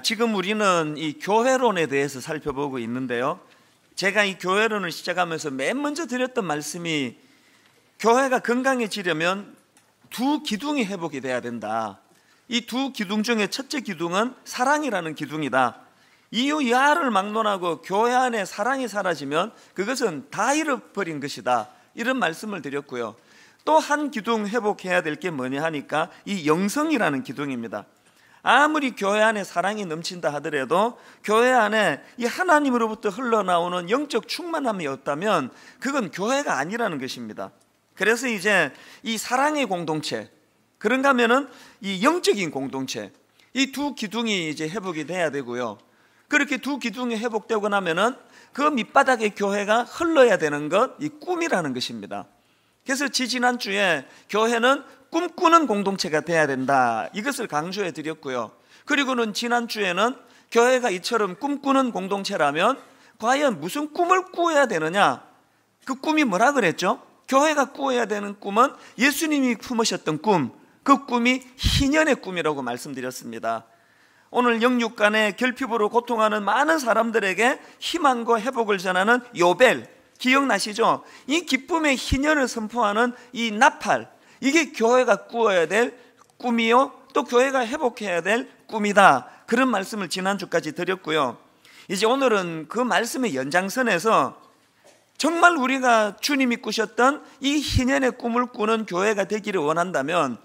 지금 우리는 이 교회론에 대해서 살펴보고 있는데요, 제가 이 교회론을 시작하면서 맨 먼저 드렸던 말씀이 교회가 건강해지려면 두 기둥이 회복이 돼야 된다. 이 두 기둥 중에 첫째 기둥은 사랑이라는 기둥이다. 이유 야를 막론하고 교회 안에 사랑이 사라지면 그것은 다 잃어버린 것이다, 이런 말씀을 드렸고요. 또 한 기둥 회복해야 될 게 뭐냐 하니까 이 영성이라는 기둥입니다. 아무리 교회 안에 사랑이 넘친다 하더라도 교회 안에 이 하나님으로부터 흘러나오는 영적 충만함이 없다면 그건 교회가 아니라는 것입니다. 그래서 이제 이 사랑의 공동체, 그런가 하면은 이 영적인 공동체, 이 두 기둥이 이제 회복이 돼야 되고요. 그렇게 두 기둥이 회복되고 나면은 그 밑바닥의 교회가 흘러야 되는 것, 이 꿈이라는 것입니다. 그래서 지난주에 교회는 꿈꾸는 공동체가 돼야 된다, 이것을 강조해 드렸고요. 그리고는 지난주에는 교회가 이처럼 꿈꾸는 공동체라면 과연 무슨 꿈을 꾸어야 되느냐, 그 꿈이 뭐라 그랬죠? 교회가 꾸어야 되는 꿈은 예수님이 품으셨던 꿈, 그 꿈이 희년의 꿈이라고 말씀드렸습니다. 오늘 영육간에 결핍으로 고통하는 많은 사람들에게 희망과 회복을 전하는 요벨, 기억나시죠? 이 기쁨의 희년을 선포하는 이 나팔, 이게 교회가 꾸어야 될 꿈이요, 또 교회가 회복해야 될 꿈이다, 그런 말씀을 지난주까지 드렸고요. 이제 오늘은 그 말씀의 연장선에서 정말 우리가 주님이 꾸셨던 이 희년의 꿈을 꾸는 교회가 되기를 원한다면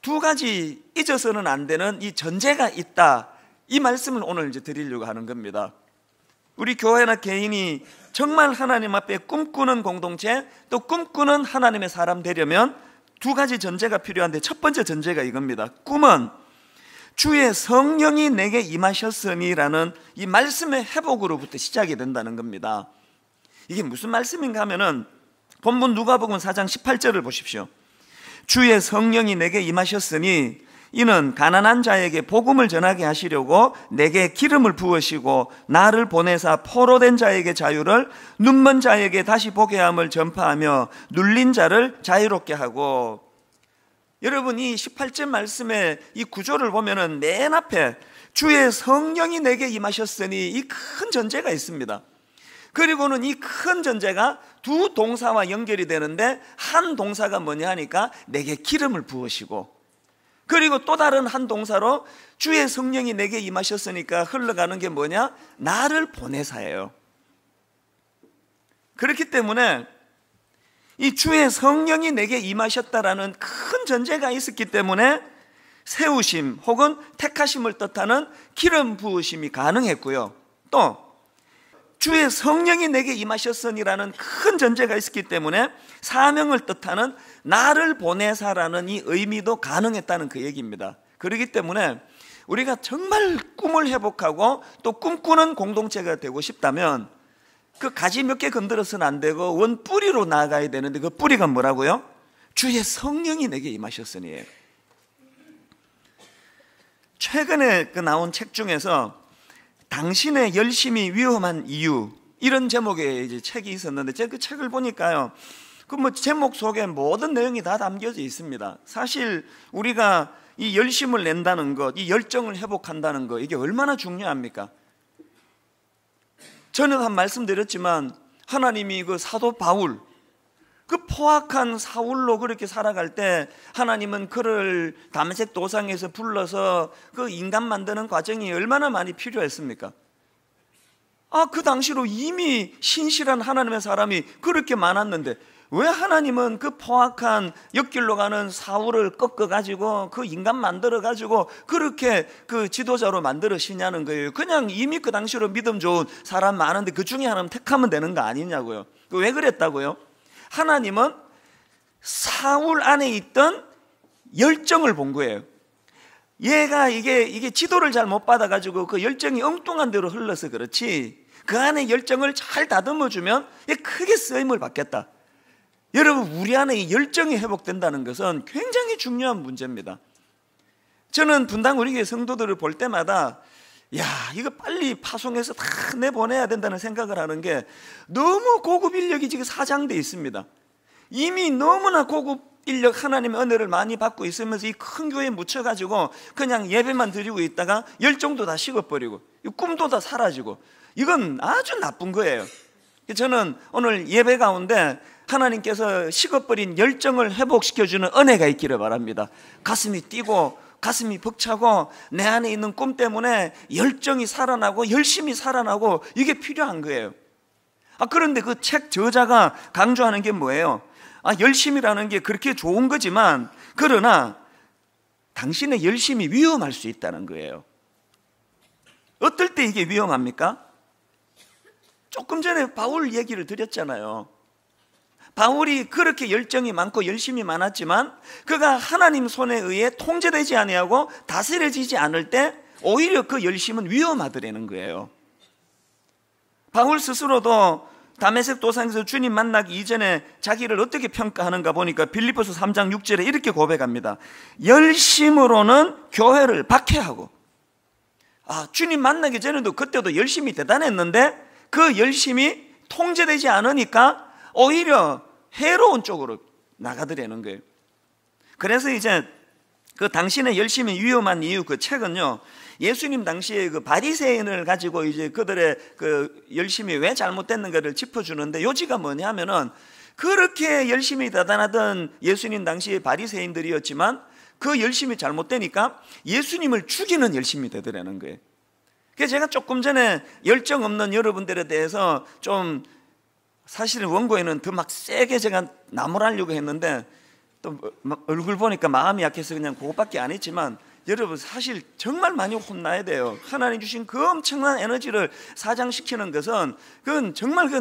두 가지 잊어서는 안 되는 이 전제가 있다, 이 말씀을 오늘 이제 드리려고 하는 겁니다. 우리 교회나 개인이 정말 하나님 앞에 꿈꾸는 공동체, 또 꿈꾸는 하나님의 사람 되려면 두 가지 전제가 필요한데, 첫 번째 전제가 이겁니다. 꿈은 주의 성령이 내게 임하셨으니라는 이 말씀의 회복으로부터 시작이 된다는 겁니다. 이게 무슨 말씀인가 하면은 본문 누가복음 4장 18절을 보십시오. 주의 성령이 내게 임하셨으니 이는 가난한 자에게 복음을 전하게 하시려고 내게 기름을 부으시고 나를 보내사 포로된 자에게 자유를, 눈먼 자에게 다시 보게 함을 전파하며 눌린 자를 자유롭게 하고. 여러분, 이 18절 말씀의 이 구조를 보면은 맨 앞에 주의 성령이 내게 임하셨으니 이 큰 전제가 있습니다. 그리고는 이 큰 전제가 두 동사와 연결이 되는데, 한 동사가 뭐냐 하니까 내게 기름을 부으시고, 그리고 또 다른 한 동사로 주의 성령이 내게 임하셨으니까 흘러가는 게 뭐냐? 나를 보내사예요. 그렇기 때문에 이 주의 성령이 내게 임하셨다라는 큰 전제가 있었기 때문에 세우심 혹은 택하심을 뜻하는 기름 부으심이 가능했고요. 또 주의 성령이 내게 임하셨으니라는 큰 전제가 있었기 때문에 사명을 뜻하는 나를 보내사라는 이 의미도 가능했다는 그 얘기입니다. 그렇기 때문에 우리가 정말 꿈을 회복하고 또 꿈꾸는 공동체가 되고 싶다면 그 가지 몇 개 건드려서는 안 되고 원 뿌리로 나아가야 되는데, 그 뿌리가 뭐라고요? 주의 성령이 내게 임하셨으니. 최근에 나온 책 중에서 당신의 열심이 위험한 이유, 이런 제목의 이제 책이 있었는데, 제가 그 책을 보니까요, 그 제목 속에 모든 내용이 다 담겨져 있습니다. 사실 우리가 이 열심을 낸다는 것, 이 열정을 회복한다는 것, 이게 얼마나 중요합니까? 저는 한 말씀드렸지만 하나님이 그 사도 바울, 그 포악한 사울로 그렇게 살아갈 때 하나님은 그를 다메섹 도상에서 불러서 그 인간 만드는 과정이 얼마나 많이 필요했습니까? 그 당시로 이미 신실한 하나님의 사람이 그렇게 많았는데 왜 하나님은 그 포악한 옆길로 가는 사울을 꺾어가지고 그 인간 만들어가지고 그렇게 그 지도자로 만들으시냐는 거예요. 그냥 이미 그 당시로 믿음 좋은 사람 많은데 그 중에 하나는 택하면 되는 거 아니냐고요. 왜 그랬다고요? 하나님은 사울 안에 있던 열정을 본 거예요. 얘가 이게 지도를 잘 못 받아가지고 그 열정이 엉뚱한 대로 흘러서 그렇지, 그 안에 열정을 잘 다듬어주면 크게 쓰임을 받겠다. 여러분, 우리 안에 이 열정이 회복된다는 것은 굉장히 중요한 문제입니다. 저는 분당 우리 교회 성도들을 볼 때마다 이거 빨리 파송해서 다 내보내야 된다는 생각을 하는 게, 너무 고급 인력이 지금 사장돼 있습니다. 이미 너무나 고급 인력 하나님의 은혜를 많이 받고 있으면서 이 큰 교회에 묻혀가지고 그냥 예배만 드리고 있다가 열정도 다 식어버리고 꿈도 다 사라지고, 이건 아주 나쁜 거예요. 저는 오늘 예배 가운데 하나님께서 식어버린 열정을 회복시켜주는 은혜가 있기를 바랍니다. 가슴이 뛰고 가슴이 벅차고 내 안에 있는 꿈 때문에 열정이 살아나고 열심히 살아나고, 이게 필요한 거예요. 그런데 그 책 저자가 강조하는 게 뭐예요? 열심이라는 게 그렇게 좋은 거지만, 그러나 당신의 열심이 위험할 수 있다는 거예요. 어떨 때 이게 위험합니까? 조금 전에 바울 얘기를 드렸잖아요. 바울이 그렇게 열정이 많고 열심이 많았지만 그가 하나님 손에 의해 통제되지 아니하고 다스려지지 않을 때 오히려 그 열심은 위험하더라는 거예요. 바울 스스로도 다메섹 도상에서 주님 만나기 이전에 자기를 어떻게 평가하는가 보니까 빌립보서 3장 6절에 이렇게 고백합니다. 열심으로는 교회를 박해하고, 주님 만나기 전에도 그때도 열심히 대단했는데 그 열심이 통제되지 않으니까 오히려 해로운 쪽으로 나가더라는 거예요. 그래서 이제 그 당신의 열심이 위험한 이유, 그 책은요, 예수님 당시에 그 바리새인을 가지고 이제 그들의 그 열심이 왜 잘못됐는가를 짚어주는데, 요지가 뭐냐면은 그렇게 열심히 대단하던 예수님 당시의 바리새인들이었지만 그 열심이 잘못되니까 예수님을 죽이는 열심이 되더라는 거예요. 그래서 제가 조금 전에 열정 없는 여러분들에 대해서 좀, 사실은 원고에는 더 막 세게 제가 나무라려고 했는데 또 얼굴 보니까 마음이 약해서 그냥 그것밖에 안 했지만, 여러분 사실 정말 많이 혼나야 돼요. 하나님 주신 그 엄청난 에너지를 사장시키는 것은 그건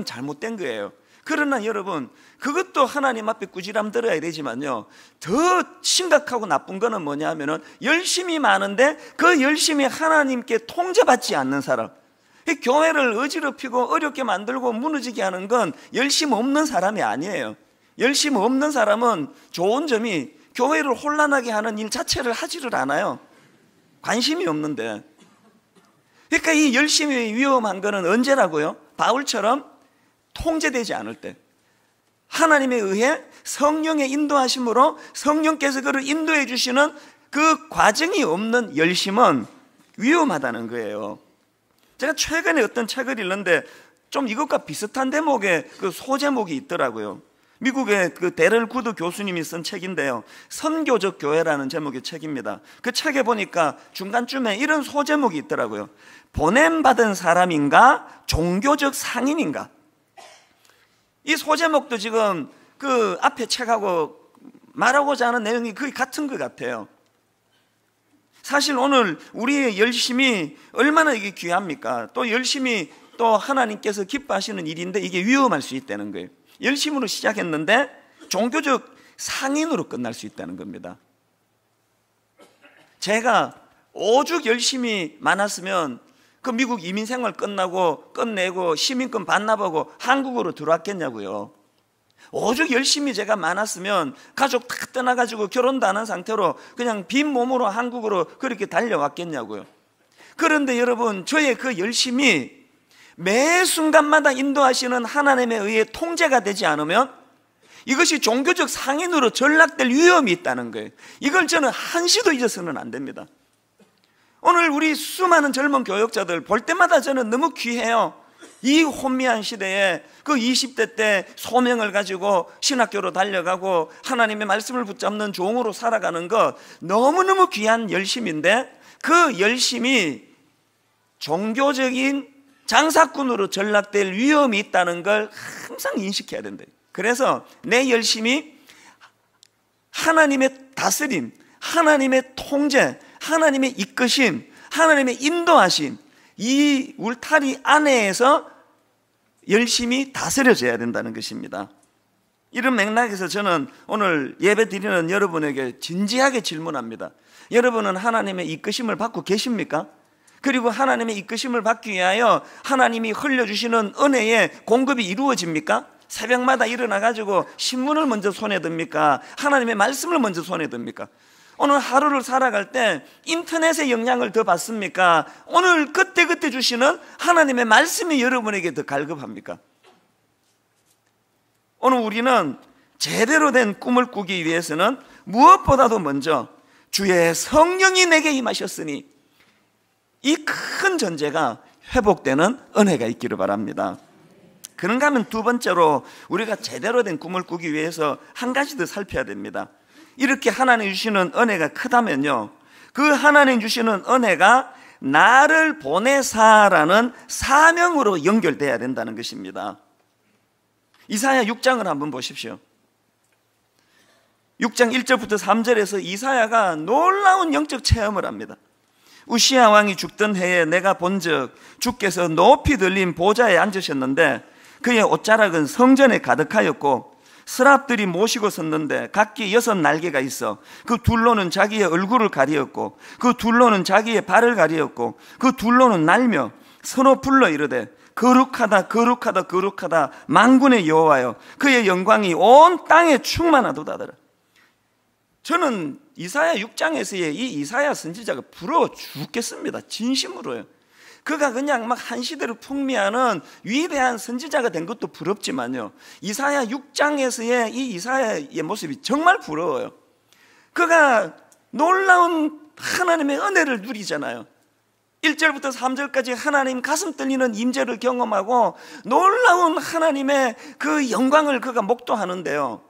잘못된 거예요. 그러나 여러분, 그것도 하나님 앞에 꾸지람 들어야 되지만요, 더 심각하고 나쁜 거는 뭐냐면은 열심이 많은데 그 열심이 하나님께 통제받지 않는 사람, 이 교회를 어지럽히고 어렵게 만들고 무너지게 하는 건 열심 없는 사람이 아니에요. 열심 없는 사람은 좋은 점이 교회를 혼란하게 하는 일 자체를 하지를 않아요. 관심이 없는데. 그러니까 이 열심이 위험한 거는 언제라고요? 바울처럼 통제되지 않을 때, 하나님에 의해 성령의 인도하심으로 성령께서 그를 인도해 주시는 그 과정이 없는 열심은 위험하다는 거예요. 제가 최근에 어떤 책을 읽는데 좀 이것과 비슷한 대목의 그 소제목이 있더라고요. 미국의 그 데럴 구드 교수님이 쓴 책인데요, 선교적 교회라는 제목의 책입니다. 그 책에 보니까 중간쯤에 이런 소제목이 있더라고요. 보냄받은 사람인가 종교적 상인인가. 이 소제목도 지금 그 앞에 책하고 말하고자 하는 내용이 거의 같은 것 같아요. 사실 오늘 우리의 열심이 얼마나 이게 귀합니까? 또 열심히 또 하나님께서 기뻐하시는 일인데 이게 위험할 수 있다는 거예요. 열심으로 시작했는데 종교적 상인으로 끝날 수 있다는 겁니다. 제가 오죽 열심히 많았으면 그 미국 이민 생활 끝내고 시민권 반납하고 한국으로 들어왔겠냐고요. 오죽 열심히 제가 많았으면 가족 다 떠나가지고 결혼도 안 한 상태로 그냥 빈 몸으로 한국으로 그렇게 달려왔겠냐고요. 그런데 여러분, 저의 그 열심이 매 순간마다 인도하시는 하나님에 의해 통제가 되지 않으면 이것이 종교적 상인으로 전락될 위험이 있다는 거예요. 이걸 저는 한시도 잊어서는 안 됩니다. 오늘 우리 수많은 젊은 교역자들 볼 때마다 저는 너무 귀해요. 이 혼미한 시대에 그 20대 때 소명을 가지고 신학교로 달려가고 하나님의 말씀을 붙잡는 종으로 살아가는 것 너무너무 귀한 열심인데, 그 열심이 종교적인 장사꾼으로 전락될 위험이 있다는 걸 항상 인식해야 된다. 그래서 내 열심이 하나님의 다스림, 하나님의 통제, 하나님의 이끄심, 하나님의 인도하심, 이 울타리 안에서 열심히 다스려져야 된다는 것입니다. 이런 맥락에서 저는 오늘 예배 드리는 여러분에게 진지하게 질문합니다. 여러분은 하나님의 이끄심을 받고 계십니까? 그리고 하나님의 이끄심을 받기 위하여 하나님이 흘려주시는 은혜의 공급이 이루어집니까? 새벽마다 일어나가지고 신문을 먼저 손에 듭니까? 하나님의 말씀을 먼저 손에 듭니까? 오늘 하루를 살아갈 때 인터넷의 영향을 더 받습니까? 오늘 그때그때 주시는 하나님의 말씀이 여러분에게 더 갈급합니까? 오늘 우리는 제대로 된 꿈을 꾸기 위해서는 무엇보다도 먼저 주의 성령이 내게 임하셨으니, 이 큰 전제가 회복되는 은혜가 있기를 바랍니다. 그런가 하면 두 번째로 우리가 제대로 된 꿈을 꾸기 위해서 한 가지 더 살펴야 됩니다. 이렇게 하나님 주시는 은혜가 크다면요, 그 하나님 주시는 은혜가 나를 보내사라는 사명으로 연결돼야 된다는 것입니다. 이사야 6장을 한번 보십시오. 6장 1절부터 3절에서 이사야가 놀라운 영적 체험을 합니다. 우시야 왕이 죽던 해에 내가 본즉 주께서 높이 들린 보좌에 앉으셨는데 그의 옷자락은 성전에 가득하였고 스랍들이 모시고 섰는데 각기 6날개가 있어 그 둘로는 자기의 얼굴을 가리었고 그 둘로는 자기의 발을 가리었고 그 둘로는 날며 서로 불러 이르되 거룩하다 거룩하다 거룩하다 만군의 여호와여, 그의 영광이 온 땅에 충만하도다. 저는 이사야 6장에서의 이 이사야 선지자가 부러워 죽겠습니다. 진심으로요. 그가 그냥 막 한 시대를 풍미하는 위대한 선지자가 된 것도 부럽지만요, 이사야 6장에서의 이 이사야의 모습이 정말 부러워요. 그가 놀라운 하나님의 은혜를 누리잖아요. 1절부터 3절까지 하나님 가슴 떨리는 임재를 경험하고 놀라운 하나님의 그 영광을 그가 목도하는데요,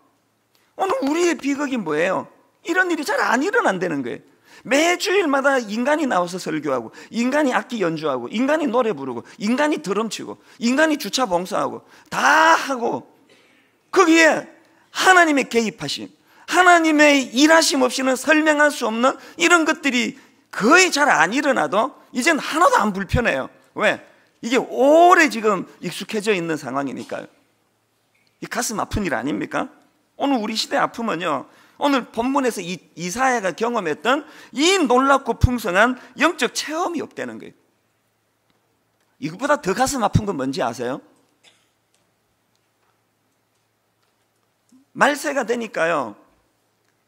오늘 우리의 비극이 뭐예요? 이런 일이 잘 안 일어난다는 거예요. 매주일마다 인간이 나와서 설교하고, 인간이 악기 연주하고, 인간이 노래 부르고, 인간이 드럼 치고, 인간이 주차 봉사하고 다 하고, 거기에 하나님의 개입하심, 하나님의 일하심 없이는 설명할 수 없는 이런 것들이 거의 잘 안 일어나도 이젠 하나도 안 불편해요. 왜? 이게 오래 지금 익숙해져 있는 상황이니까요. 이 가슴 아픈 일 아닙니까? 오늘 우리 시대의 아픔은요, 오늘 본문에서 이사야가 경험했던 이 놀랍고 풍성한 영적 체험이 없다는 거예요. 이것보다 더 가슴 아픈 건 뭔지 아세요? 말세가 되니까요,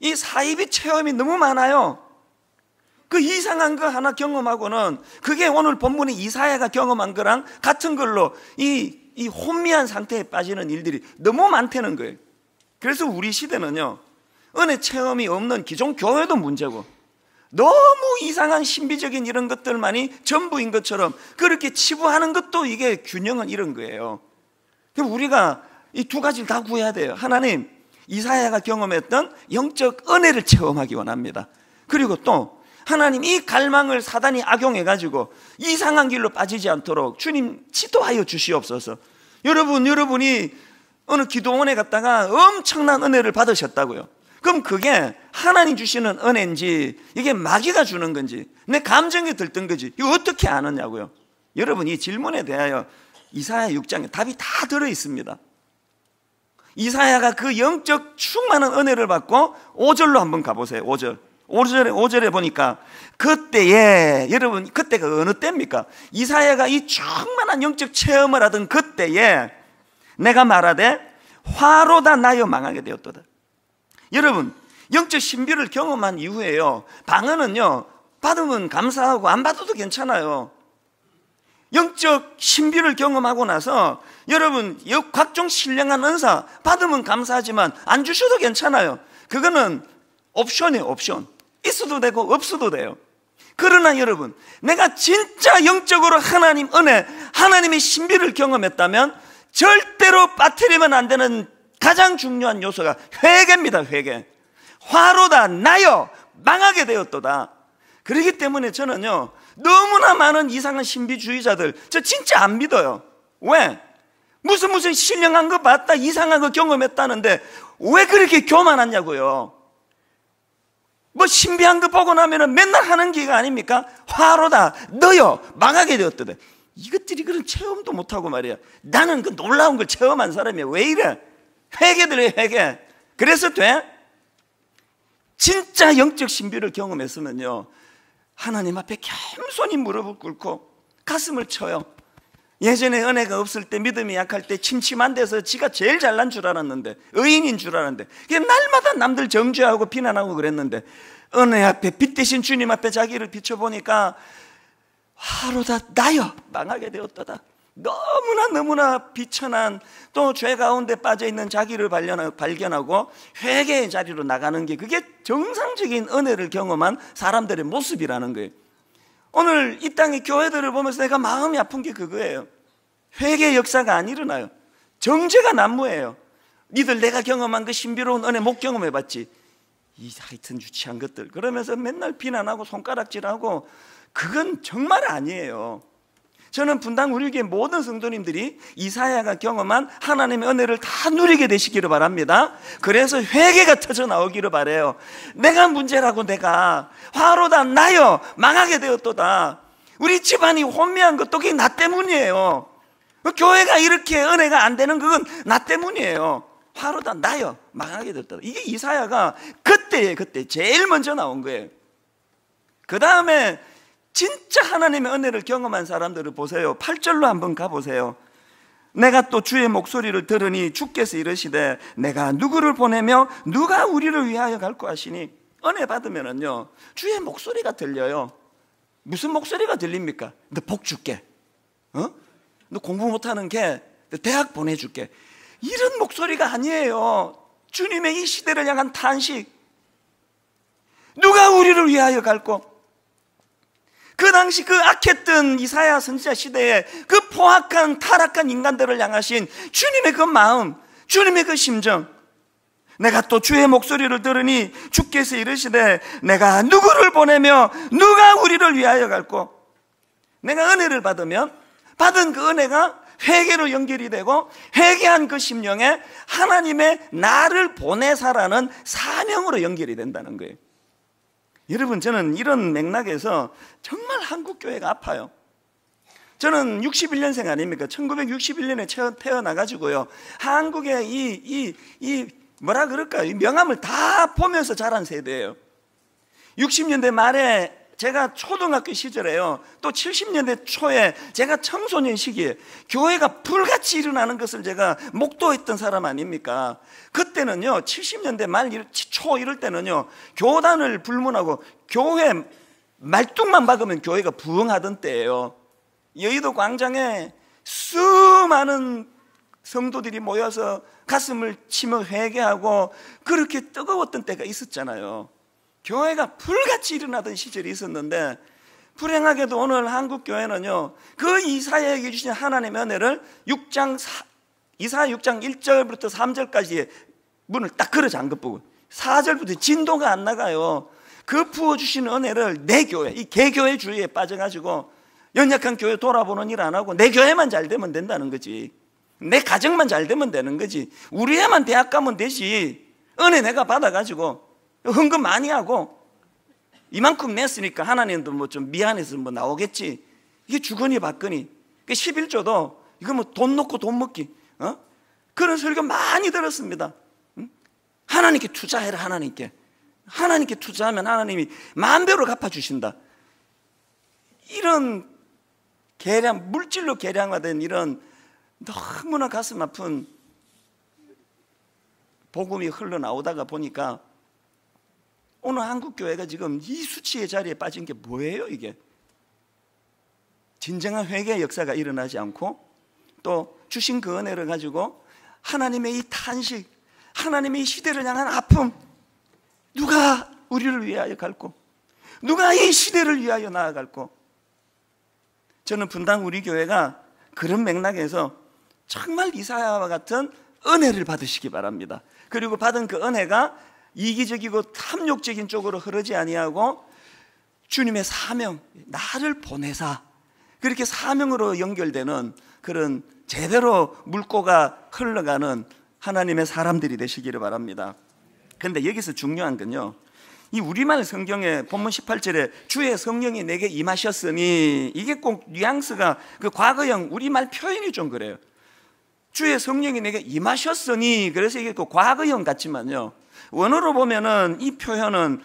이 사이비 체험이 너무 많아요. 그 이상한 거 하나 경험하고는 그게 오늘 본문의 이사야가 경험한 거랑 같은 걸로 이 혼미한 상태에 빠지는 일들이 너무 많다는 거예요. 그래서 우리 시대는요, 은혜 체험이 없는 기존 교회도 문제고, 너무 이상한 신비적인 이런 것들만이 전부인 것처럼 그렇게 치부하는 것도 이게 균형은 이런 거예요. 그럼 우리가 이 두 가지를 다 구해야 돼요. 하나님, 이사야가 경험했던 영적 은혜를 체험하기 원합니다. 그리고 또 하나님, 이 갈망을 사단이 악용해가지고 이상한 길로 빠지지 않도록 주님 지도하여 주시옵소서. 여러분이 어느 기도원에 갔다가 엄청난 은혜를 받으셨다고요. 그럼 그게 하나님 주시는 은혜인지 이게 마귀가 주는 건지 내 감정이 들뜬 거지, 이거 어떻게 아느냐고요. 여러분, 이 질문에 대하여 이사야 6장에 답이 다 들어있습니다. 이사야가 그 영적 충만한 은혜를 받고 5절로 한번 가보세요. 5절에 보니까 그때에, 여러분 그때가 어느 때입니까? 이사야가 이 충만한 영적 체험을 하던 그때에 내가 말하되 화로다 나여 망하게 되었도다. 여러분, 영적 신비를 경험한 이후에요, 방언은요 받으면 감사하고 안 받아도 괜찮아요. 영적 신비를 경험하고 나서 여러분 각종 신령한 은사 받으면 감사하지만 안 주셔도 괜찮아요. 그거는 옵션이에요. 옵션. 있어도 되고 없어도 돼요. 그러나 여러분, 내가 진짜 영적으로 하나님 은혜, 하나님의 신비를 경험했다면 절대로 빠뜨리면 안 되는 가장 중요한 요소가 회개입니다. 회개. 화로다 나여 망하게 되었도다. 그렇기 때문에 저는요, 너무나 많은 이상한 신비주의자들 저 진짜 안 믿어요. 왜? 무슨 신령한 거 봤다, 이상한 거 경험했다는데 왜 그렇게 교만하냐고요. 뭐 신비한 거 보고 나면은 맨날 하는 기가 아닙니까? 화로다 너여 망하게 되었도다. 이것들이 그런 체험도 못하고 말이야. 나는 그 놀라운 걸 체험한 사람이야. 왜 이래? 회개들이 회개. 그래서 돼? 진짜 영적 신비를 경험했으면요, 하나님 앞에 겸손히 무릎을 꿇고 가슴을 쳐요. 예전에 은혜가 없을 때, 믿음이 약할 때 침침한 데서 지가 제일 잘난 줄 알았는데, 의인인 줄 알았는데, 날마다 남들 정죄하고 비난하고 그랬는데, 은혜 앞에 빛 대신 주님 앞에 자기를 비춰보니까 화로다 나여 망하게 되었도다. 너무나 비천한, 또 죄 가운데 빠져있는 자기를 발견하고 회개의 자리로 나가는 게, 그게 정상적인 은혜를 경험한 사람들의 모습이라는 거예요. 오늘 이 땅의 교회들을 보면서 내가 마음이 아픈 게 그거예요. 회개의 역사가 안 일어나요. 정죄가 난무해요. 니들 내가 경험한 그 신비로운 은혜 못 경험해봤지, 이 하여튼 유치한 것들, 그러면서 맨날 비난하고 손가락질하고, 그건 정말 아니에요. 저는 분당 우리 교회 모든 성도님들이 이사야가 경험한 하나님의 은혜를 다 누리게 되시기를 바랍니다. 그래서 회개가 터져 나오기를 바라요. 내가 문제라고, 내가 화로다 나여 망하게 되었도다. 우리 집안이 혼미한 것도 그게 나 때문이에요. 교회가 이렇게 은혜가 안 되는 그건 나 때문이에요. 화로다 나여 망하게 되었다. 이게 이사야가 그때 제일 먼저 나온 거예요. 그 다음에 진짜 하나님의 은혜를 경험한 사람들을 보세요. 8절로 한번 가보세요. 내가 또 주의 목소리를 들으니 주께서 이르시되 내가 누구를 보내며 누가 우리를 위하여 갈고 하시니. 은혜 받으면은요 주의 목소리가 들려요. 무슨 목소리가 들립니까? 너 복 줄게, 너 공부 못하는 개 너 대학 보내줄게, 이런 목소리가 아니에요. 주님의 이 시대를 향한 탄식. 누가 우리를 위하여 갈고. 그 당시 그 악했던 이사야 선지자 시대에 그 포악한 타락한 인간들을 향하신 주님의 그 마음, 주님의 그 심정. 내가 또 주의 목소리를 들으니 주께서 이르시되 내가 누구를 보내며 누가 우리를 위하여 갈고. 내가 은혜를 받으면 받은 그 은혜가 회개로 연결이 되고, 회개한 그 심령에 하나님의 나를 보내사라는 사명으로 연결이 된다는 거예요. 여러분, 저는 이런 맥락에서 정말 한국교회가 아파요. 저는 61년생 아닙니까? 1961년에 태어나가지고요, 한국의 이 뭐라 그럴까요? 이 명함을 다 보면서 자란 세대예요. 60년대 말에 제가 초등학교 시절에요, 또 70년대 초에 제가 청소년 시기에 교회가 불같이 일어나는 것을 제가 목도했던 사람 아닙니까? 그때는요, 70년대 말 초 이럴 때는요, 교단을 불문하고 교회 말뚝만 박으면 교회가 부흥하던 때예요. 여의도 광장에 수많은 성도들이 모여서 가슴을 치며 회개하고 그렇게 뜨거웠던 때가 있었잖아요. 교회가 불같이 일어나던 시절이 있었는데, 불행하게도 오늘 한국 교회는요, 그 이사야에게 주신 하나님의 은혜를 이사야 6장 1절부터 3절까지의 문을 딱 걸어 잠그고 4절부터 진도가 안 나가요. 그 부어주신 은혜를 내 교회, 이 개교회 주의에 빠져가지고 연약한 교회 돌아보는 일 안 하고 내 교회만 잘 되면 된다는 거지, 내 가정만 잘 되면 되는 거지, 우리 애만 대학 가면 되지, 은혜 내가 받아가지고 헌금 많이 하고 이만큼 냈으니까 하나님도 뭐 좀 미안해서 뭐 나오겠지, 이게 주거니 받거니. 11조도 이거 뭐 돈 놓고 돈 먹기, 그런 설교 많이 들었습니다. 하나님께 투자해라. 하나님께 투자하면 하나님이 마음대로 갚아주신다. 이런 물질로 계량화된 이런 너무나 가슴 아픈 복음이 흘러나오다가 보니까 오늘 한국교회가 지금 이 수치의 자리에 빠진 게 뭐예요? 이게 진정한 회개의 역사가 일어나지 않고, 또 주신 그 은혜를 가지고 하나님의 이 탄식, 하나님의 이 시대를 향한 아픔, 누가 우리를 위하여 갈고, 누가 이 시대를 위하여 나아갈고. 저는 분당 우리 교회가 그런 맥락에서 정말 이사야와 같은 은혜를 받으시기 바랍니다. 그리고 받은 그 은혜가 이기적이고 탐욕적인 쪽으로 흐르지 아니하고 주님의 사명, 나를 보내사, 그렇게 사명으로 연결되는 그런 제대로 물꼬가 흘러가는 하나님의 사람들이 되시기를 바랍니다. 그런데 여기서 중요한 건요, 이 우리말 성경에 본문 18절에 주의 성령이 내게 임하셨으니, 이게 꼭 뉘앙스가 그 과거형 우리말 표현이 좀 그래요. 주의 성령이 내게 임하셨으니, 그래서 이게 그 과거형 같지만요, 원어로 보면은 이 표현은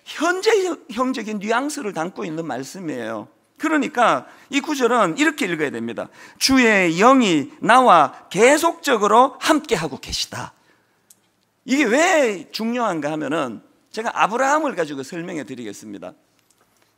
현재형적인 뉘앙스를 담고 있는 말씀이에요. 그러니까 이 구절은 이렇게 읽어야 됩니다. 주의 영이 나와 계속적으로 함께하고 계시다. 이게 왜 중요한가 하면은 제가 아브라함을 가지고 설명해 드리겠습니다.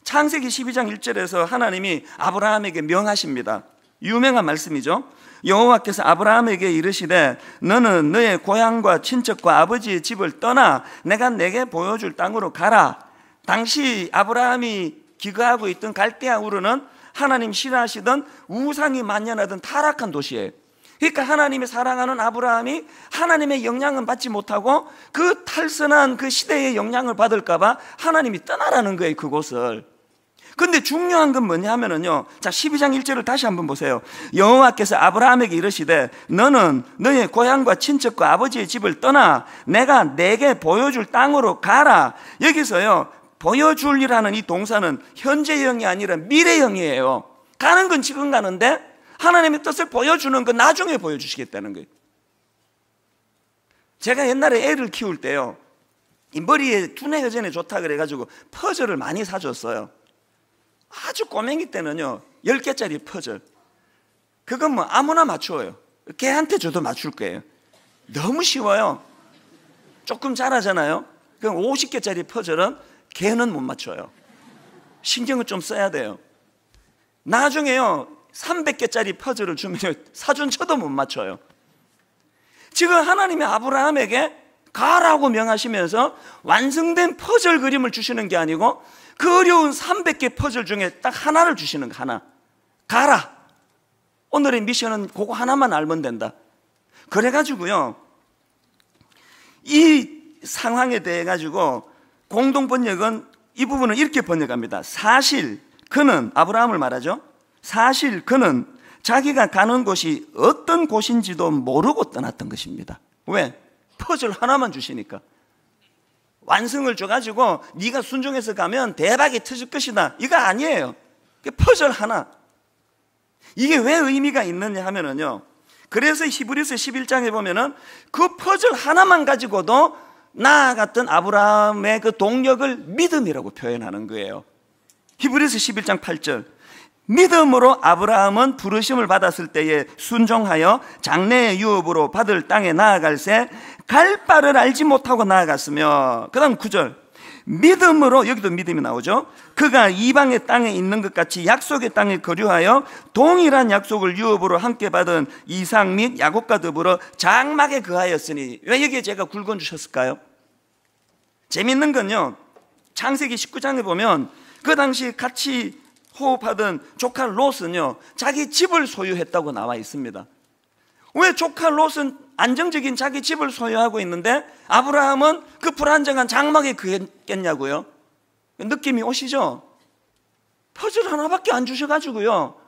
창세기 12장 1절에서 하나님이 아브라함에게 명하십니다. 유명한 말씀이죠. 여호와께서 아브라함에게 이르시되 너는 너의 고향과 친척과 아버지의 집을 떠나 내가 내게 보여줄 땅으로 가라. 당시 아브라함이 기거하고 있던 갈대아 우르는 하나님 싫어하시던 우상이 만연하던 타락한 도시예요. 그러니까 하나님이 사랑하는 아브라함이 하나님의 영향은 받지 못하고 그 탈선한 그 시대의 영향을 받을까 봐 하나님이 떠나라는 거예요, 그곳을. 근데 중요한 건 뭐냐 하면은요, 자 12장 1절을 다시 한번 보세요. 여호와께서 아브라함에게 이르시되 너는 너의 고향과 친척과 아버지의 집을 떠나 내가 내게 보여줄 땅으로 가라. 여기서요, 보여줄이라는 이 동사는 현재형이 아니라 미래형이에요. 가는 건 지금 가는데 하나님의 뜻을 보여주는 건 나중에 보여주시겠다는 거예요. 제가 옛날에 애를 키울 때요, 이 머리에 두뇌 회전에 좋다 그래가지고 퍼즐을 많이 사줬어요. 아주 꼬맹이 때는요 10개짜리 퍼즐, 그건 뭐 아무나 맞춰요. 걔한테 줘도 맞출 거예요. 너무 쉬워요. 조금 잘하잖아요. 그럼 50개짜리 퍼즐은 걔는 못 맞춰요. 신경을 좀 써야 돼요. 나중에요 300개짜리 퍼즐을 주면 사준 쳐도 못 맞춰요. 지금 하나님이 아브라함에게 가라고 명하시면서 완성된 퍼즐 그림을 주시는 게 아니고 그 어려운 300개 퍼즐 중에 딱 하나를 주시는 거, 하나. 가라. 오늘의 미션은 그거 하나만 알면 된다. 그래가지고요, 이 상황에 대해 가지고 공동 번역은 이 부분을 이렇게 번역합니다. 사실 그는, 아브라함을 말하죠, 사실 그는 자기가 가는 곳이 어떤 곳인지도 모르고 떠났던 것입니다. 왜? 퍼즐 하나만 주시니까. 완성을 줘가지고 네가 순종해서 가면 대박이 터질 것이다, 이거 아니에요. 퍼즐 하나. 이게 왜 의미가 있느냐 하면은요, 그래서 히브리서 11장에 보면은 그 퍼즐 하나만 가지고도 나아갔던 아브라함의 그 동력을 믿음이라고 표현하는 거예요. 히브리서 11장 8절, 믿음으로 아브라함은 부르심을 받았을 때에 순종하여 장래의 유업으로 받을 땅에 나아갈새 갈 바를 알지 못하고 나아갔으며, 그 다음 9절, 믿음으로, 여기도 믿음이 나오죠. 그가 이방의 땅에 있는 것 같이 약속의 땅에 거류하여 동일한 약속을 유업으로 함께 받은 이삭 및 야곱과 더불어 장막에 거하였으니. 왜 여기에 제가 굵어 주셨을까요? 재밌는 건요, 창세기 19장에 보면 그 당시 같이 호흡하던 조카 롯은요 자기 집을 소유했다고 나와 있습니다. 왜 조카 롯은 안정적인 자기 집을 소유하고 있는데 아브라함은 그 불안정한 장막에 거했겠냐고요? 느낌이 오시죠? 퍼즐 하나밖에 안 주셔가지고요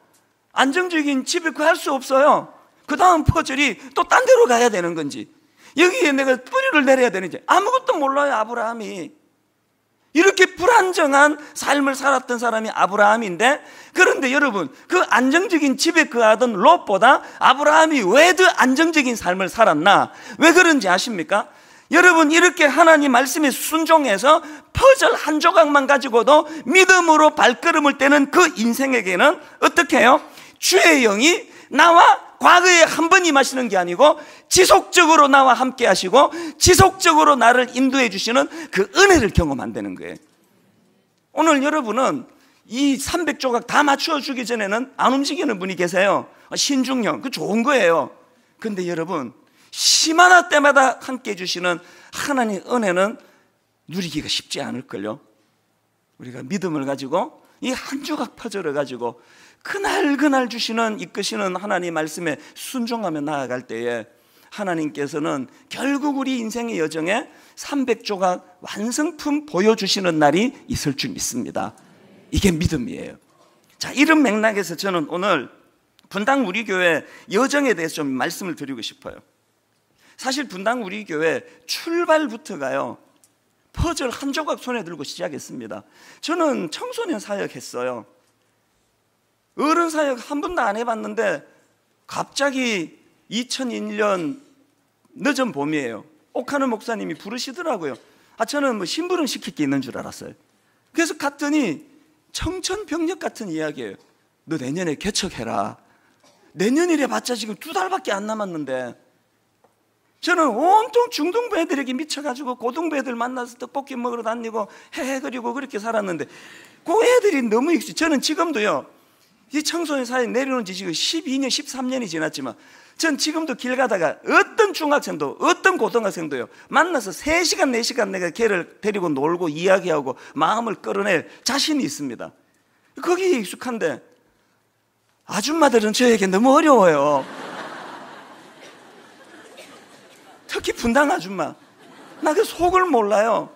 안정적인 집에 거할 수 없어요. 그 다음 퍼즐이 또 딴 데로 가야 되는 건지, 여기에 내가 뿌리를 내려야 되는지 아무것도 몰라요. 아브라함이 이렇게 불안정한 삶을 살았던 사람이 아브라함인데, 그런데 여러분, 그 안정적인 집에 거하던 롯보다 아브라함이 왜 더 안정적인 삶을 살았나? 왜 그런지 아십니까? 여러분, 이렇게 하나님 말씀에 순종해서 퍼즐 한 조각만 가지고도 믿음으로 발걸음을 떼는 그 인생에게는 어떻게 해요? 주의 영이 나와 과거에 한 번 임하시는 게 아니고 지속적으로 나와 함께 하시고 지속적으로 나를 인도해 주시는 그 은혜를 경험한다는 거예요. 오늘 여러분은 이 300조각 다 맞추어 주기 전에는 안 움직이는 분이 계세요. 신중형, 그 좋은 거예요. 근데 여러분, 심하나 때마다 함께 해주시는 하나님의 은혜는 누리기가 쉽지 않을걸요. 우리가 믿음을 가지고 이 한 조각 퍼즐을 가지고 그날 주시는, 이끄시는 하나님 말씀에 순종하며 나아갈 때에 하나님께서는 결국 우리 인생의 여정에 300조각 완성품 보여주시는 날이 있을 줄 믿습니다. 이게 믿음이에요. 자, 이런 맥락에서 저는 오늘 분당 우리 교회 여정에 대해서 좀 말씀을 드리고 싶어요. 사실 분당 우리 교회 출발부터가요 퍼즐 한 조각 손에 들고 시작했습니다. 저는 청소년 사역했어요. 어른 사역 한 번도 안 해봤는데 갑자기 2001년 늦은 봄이에요. 옥하늘 목사님이 부르시더라고요. 저는 뭐 심부름 시킬 게 있는 줄 알았어요. 그래서 갔더니 청천벽력 같은 이야기예요. 너 내년에 개척해라. 내년이래 봤자 지금 2달밖에 안 남았는데, 저는 온통 중등부 애들에게 미쳐가지고 고등부 애들 만나서 떡볶이 먹으러 다니고 해해 그리고 그렇게 살았는데 그 애들이 너무 익숙해. 저는 지금도요 이 청소년 사회 내려오는 지 지금 12년, 13년이 지났지만 전 지금도 길 가다가 어떤 중학생도 어떤 고등학생도요 만나서 3시간, 4시간 내가 걔를 데리고 놀고 이야기하고 마음을 끌어낼 자신이 있습니다. 거기에 익숙한데 아줌마들은 저에게 너무 어려워요. 특히 분당 아줌마, 나 그 속을 몰라요.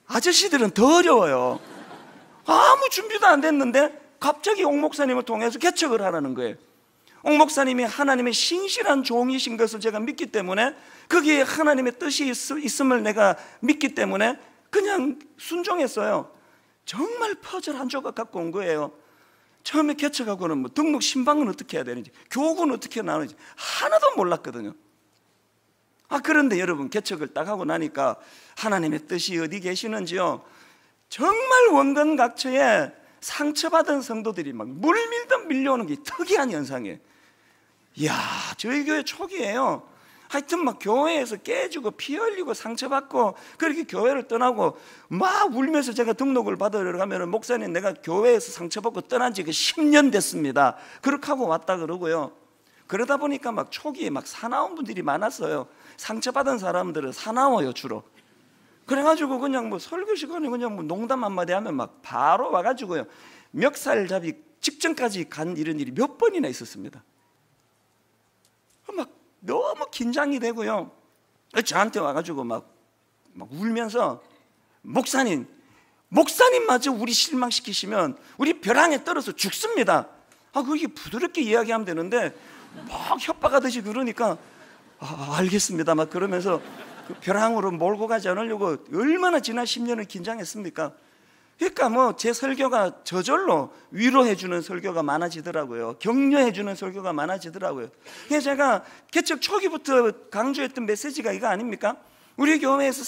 아저씨들은 더 어려워요. 아무 준비도 안 됐는데 갑자기 옥 목사님을 통해서 개척을 하라는 거예요. 옥 목사님이 하나님의 신실한 종이신 것을 제가 믿기 때문에, 거기에 하나님의 뜻이 있음을 내가 믿기 때문에 그냥 순종했어요. 정말 퍼즐 한 조각 갖고 온 거예요. 처음에 개척하고는 뭐 등록 신방은 어떻게 해야 되는지, 교구는 어떻게 나오는지 하나도 몰랐거든요. 그런데 여러분, 개척을 딱 하고 나니까 하나님의 뜻이 어디 계시는지요, 정말 원근각처에 상처받은 성도들이 막 물밀듯 밀려오는 게 특이한 현상이에요. 이야, 저희 교회 초기에요, 하여튼 막 교회에서 깨지고 피 흘리고 상처받고 그렇게 교회를 떠나고 막 울면서 제가 등록을 받으러 가면, 목사님 내가 교회에서 상처받고 떠난 지 10년 됐습니다, 그렇게 하고 왔다 그러고요. 그러다 보니까 막 초기에 막 사나운 분들이 많았어요. 상처받은 사람들은 사나워요 주로. 그래가지고 그냥 뭐 설교 시간에 그냥 뭐 농담 한마디 하면 막 바로 와가지고요, 멱살잡이 직전까지 간 이런 일이 몇 번이나 있었습니다. 막 너무 긴장이 되고요, 저한테 와가지고 막 울면서 목사님마저 우리 실망시키시면 우리 벼랑에 떨어져 죽습니다. 그게 부드럽게 이야기하면 되는데 막 협박하듯이 그러니까 알겠습니다 막 그러면서 그 벼랑으로 몰고 가지 않으려고 얼마나 지난 10년을 긴장했습니까? 그러니까 뭐 제 설교가 저절로 위로해주는 설교가 많아지더라고요. 격려해주는 설교가 많아지더라고요. 그래서 제가 개척 초기부터 강조했던 메시지가 이거 아닙니까? 우리 교회에서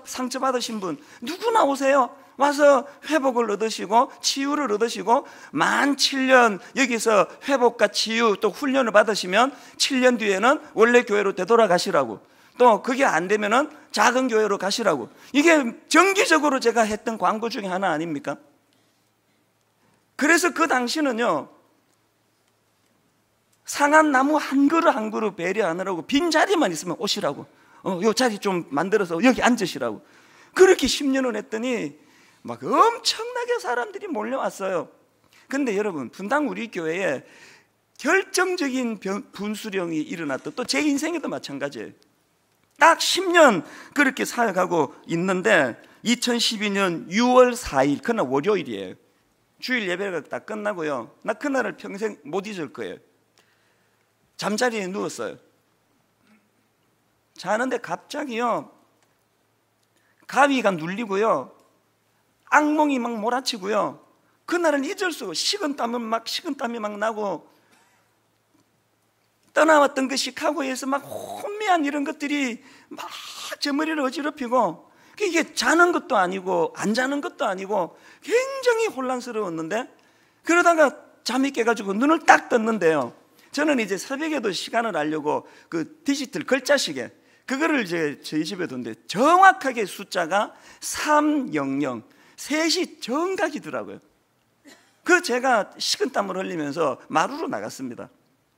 상처받으신 분 누구나 오세요. 와서 회복을 얻으시고 치유를 얻으시고 만 7년 여기서 회복과 치유 또 훈련을 받으시면 7년 뒤에는 원래 교회로 되돌아가시라고, 또 그게 안 되면은 작은 교회로 가시라고, 이게 정기적으로 제가 했던 광고 중에 하나 아닙니까? 그래서 그 당시는요, 상한 나무 한 그루 배려하느라고 빈 자리만 있으면 오시라고, 요 자리 좀 만들어서 여기 앉으시라고, 그렇게 10년을 했더니 막 엄청나게 사람들이 몰려왔어요. 근데 여러분, 분당 우리 교회에 결정적인 분수령이 일어났다. 또 제 인생에도 마찬가지예요. 딱 10년 그렇게 살아가고 있는데 2012년 6월 4일 그날 월요일이에요. 주일 예배가 다 끝나고요, 나 그날을 평생 못 잊을 거예요. 잠자리에 누웠어요. 자는데 갑자기요, 가위가 눌리고요, 악몽이 막 몰아치고요, 그날은 잊을 수 없고 식은땀이 막 나고, 떠나왔던 그 시카고에서 막 혼미한 이런 것들이 막 제 머리를 어지럽히고, 이게 자는 것도 아니고 안 자는 것도 아니고 굉장히 혼란스러웠는데, 그러다가 잠이 깨가지고 눈을 딱 떴는데요, 저는 이제 새벽에도 시간을 알려고 그 디지털 글자시계 그거를 이제 저희 집에 뒀는데 정확하게 숫자가 300, 3시 정각이더라고요. 그 제가 식은땀을 흘리면서 마루로 나갔습니다.